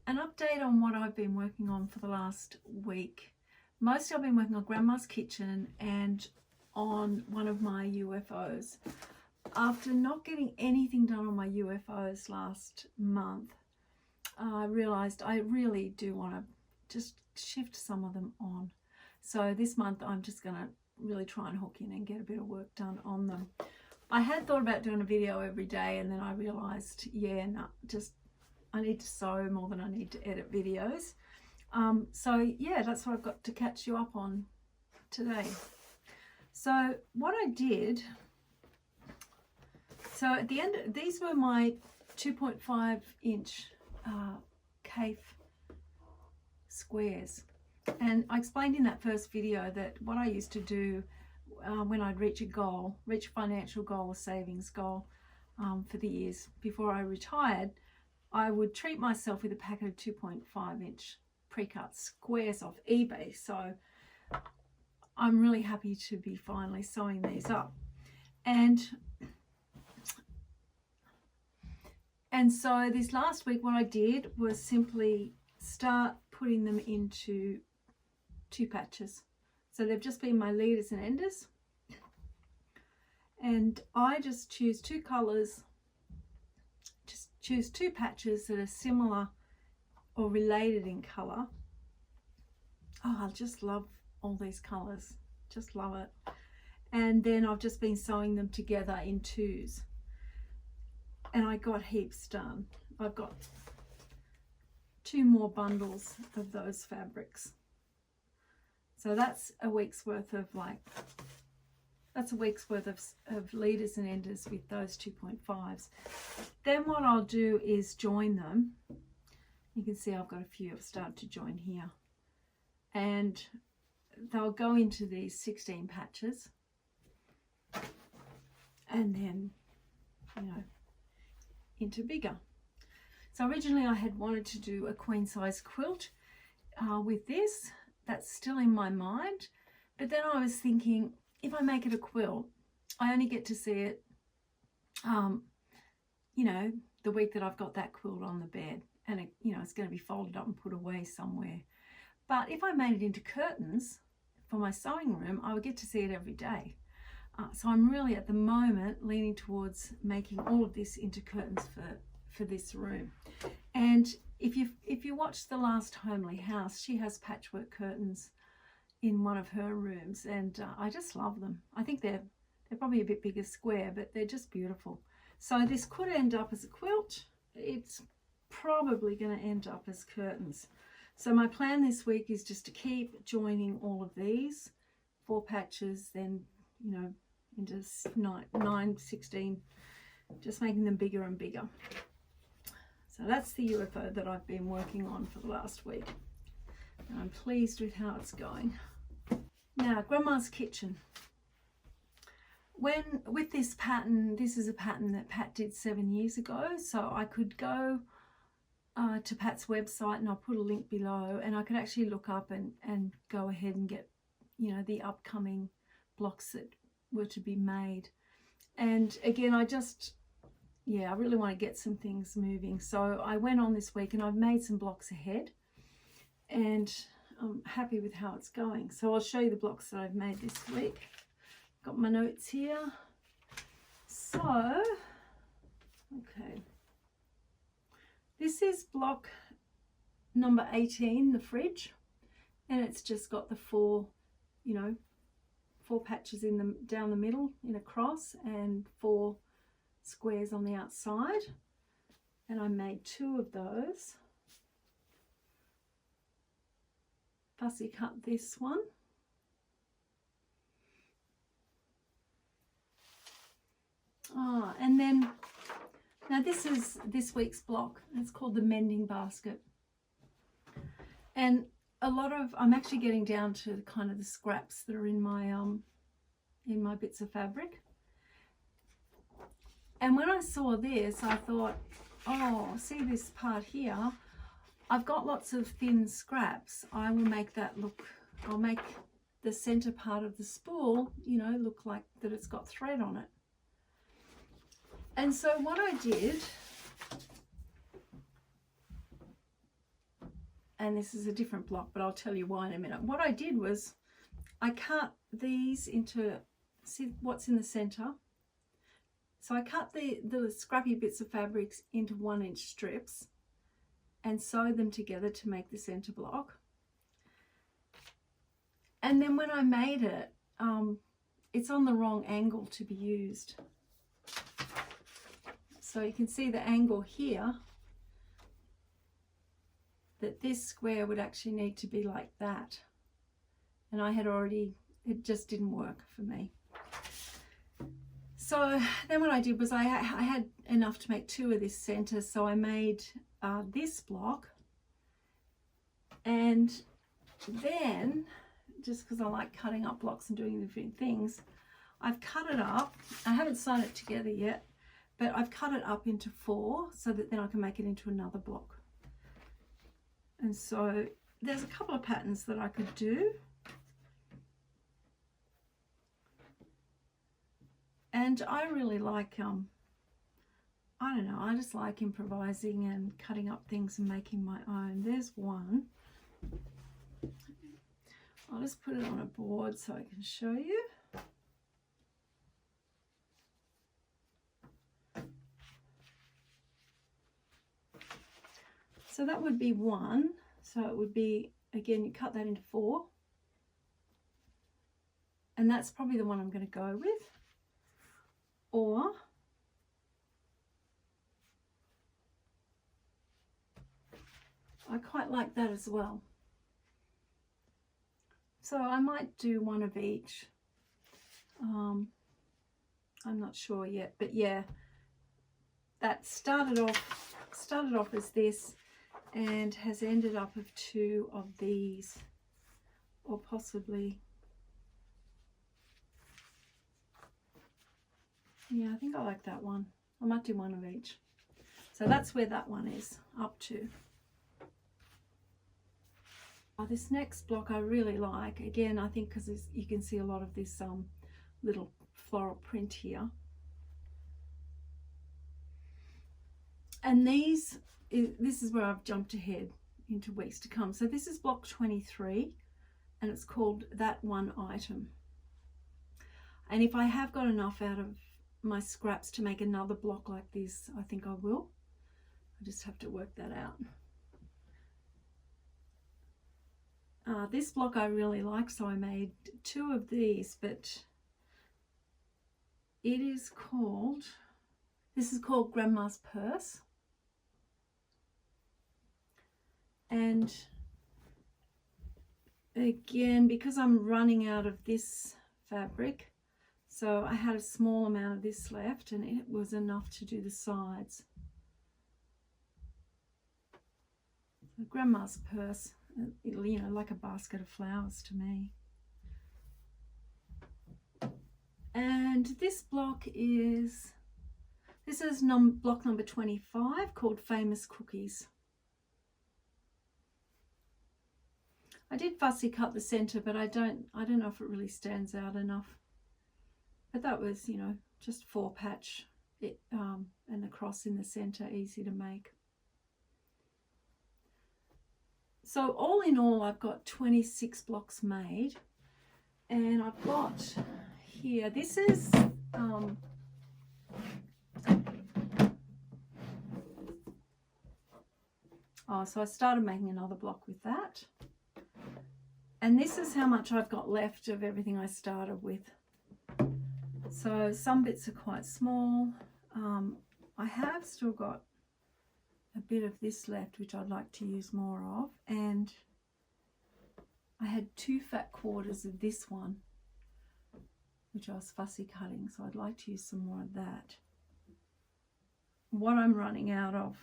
an update on what I've been working on for the last week. Mostly I've been working on Grandma's Kitchen and on one of my UFOs. After not getting anything done on my UFOs last month, I realised I really do want to just shift some of them on. So this month I'm just going to really try and hook in and get a bit of work done on them. I had thought about doing a video every day, and then I realised, yeah, no, just I need to sew more than I need to edit videos. So yeah, that's what I've got to catch you up on today. So what I did, so at the end, these were my 2.5 inch Kaffe squares, and I explained in that first video that what I used to do when I'd reach a financial goal or savings goal for the years before I retired, I would treat myself with a packet of 2.5 inch pre-cut squares off eBay. So I'm really happy to be finally sewing these up. And so this last week what I did was simply start putting them into 2 patches. So they've just been my leaders and enders. And I just choose 2 colours, just choose 2 patches that are similar or related in colour. Oh, I just love all these colours, just love it. And then I've just been sewing them together in 2s. And I got heaps done. I've got 2 more bundles of those fabrics. So that's a week's worth of of leaders and enders with those 2.5s. Then what I'll do is join them. You can see I've got a few I've started to join here. And they'll go into these 16 patches. And then, you know, into bigger. So originally I had wanted to do a queen size quilt with this. That's still in my mind, but then I was thinking, if I make it a quilt, I only get to see it you know, the week that I've got that quilt on the bed, and it, you know, it's going to be folded up and put away somewhere. But if I made it into curtains for my sewing room, I would get to see it every day. So I'm really at the moment leaning towards making all of this into curtains for this room. And if you watched the last Homely House, she has patchwork curtains in one of her rooms, and I just love them. I think they're probably a bit bigger square, but they're just beautiful. So this could end up as a quilt. It's probably going to end up as curtains. So my plan this week is just to keep joining all of these 4 patches, then, you know, into 9, 16, just making them bigger and bigger. So that's the UFO that I've been working on for the last week, and I'm pleased with how it's going. Now, Grandma's Kitchen. With this pattern, this is a pattern that Pat did 7 years ago, so I could go to Pat's website, and I'll put a link below, and I could actually look up and go ahead and get, you know, the upcoming blocks that were to be made. And again, I really want to get some things moving. So I went on this week and I've made some blocks ahead, and I'm happy with how it's going. So I'll show you the blocks that I've made this week. Got my notes here. So, okay. This is block number 18, the fridge, and it's just got the 4 patches in them down the middle in a cross, and 4 squares on the outside, and I made 2 of those. Fussy cut this one. And then now this is this week's block. It's called the mending basket, and I'm actually getting down to kind of the scraps that are in my bits of fabric. And when I saw this, I thought, oh, see this part here? I've got lots of thin scraps. I will make that look, I'll make the center part of the spool, you know, look like that it's got thread on it. And so what I did and this is a different block, but I'll tell you why in a minute. What I did was I cut these into, see what's in the center? So I cut the scrappy bits of fabrics into 1-inch strips and sewed them together to make the center block. And then when I made it, it's on the wrong angle to be used. So you can see the angle here, that this square would actually need to be like that. And I had already, it just didn't work for me. So then what I did was I had enough to make 2 of this center, so I made this block. And then, just because I like cutting up blocks and doing different things, I've cut it up. I haven't sewn it together yet, but I've cut it up into 4 so that then I can make it into another block. And so there's a couple of patterns that I could do. And I really like, I don't know, I just like improvising and cutting up things and making my own. There's one. I'll just put it on a board so I can show you. So that would be one. So it would be, again, you cut that into 4. And that's probably the one I'm going to go with. Or I quite like that as well. So I might do one of each. I'm not sure yet, but yeah, that started off as this and has ended up of 2 of these, or possibly, yeah, I think I like that one. I might do one of each. So that's where that one is up to. This next block I really like, again, I think because you can see a lot of this little floral print here. And this is where I've jumped ahead into weeks to come. So this is block 23 and it's called That One Item. And if I have got enough out of my scraps to make another block like this, I think I will. I just have to work that out. This block I really like, so I made 2 of these, but it is called, this is called Grandma's Purse. And again, because I'm running out of this fabric, so I had a small amount of this left and it was enough to do the sides. So Grandma's Purse, you know, like a basket of flowers to me. And this block is, block number 25, called Famous Cookies. I did fussy cut the center, but I don't know if it really stands out enough. But that was, you know, just 4 patch and the cross in the center, easy to make. So all in all, I've got 26 blocks made, and I've got here, this is so I started making another block with that, and this is how much I've got left of everything I started with. So some bits are quite small. I have still got a bit of this left, which I'd like to use more of, and I had 2 fat quarters of this one, which I was fussy cutting, so I'd like to use some more of that. What I'm running out of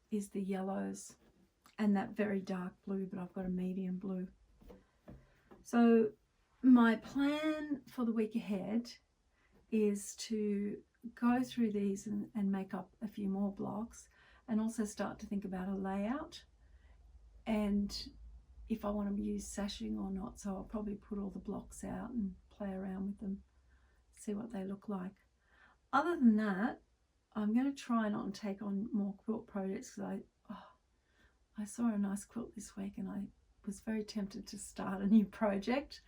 is the yellows and that very dark blue, but I've got a medium blue. So my plan for the week ahead is to go through these and make up a few more blocks, and also start to think about a layout and if I want to use sashing or not. So I'll probably put all the blocks out and play around with them, see what they look like. Other than that, I'm going to try not to take on more quilt projects because I saw a nice quilt this week and I was very tempted to start a new project,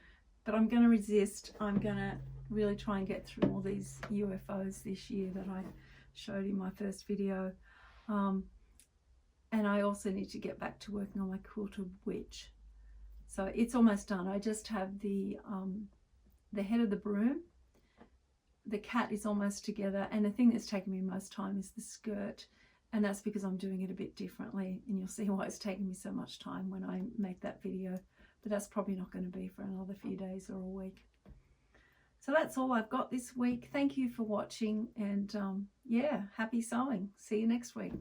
but I'm going to resist. I'm going to really try and get through all these UFOs this year that I showed in my first video. And I also need to get back to working on my quilted witch. So it's almost done. I just have the head of the broom. The cat is almost together, and the thing that's taken me most time is the skirt, and that's because I'm doing it a bit differently, and you'll see why it's taken me so much time when I make that video, but that's probably not going to be for another few days or a week. So that's all I've got this week. Thank you for watching, and yeah, happy sewing. See you next week.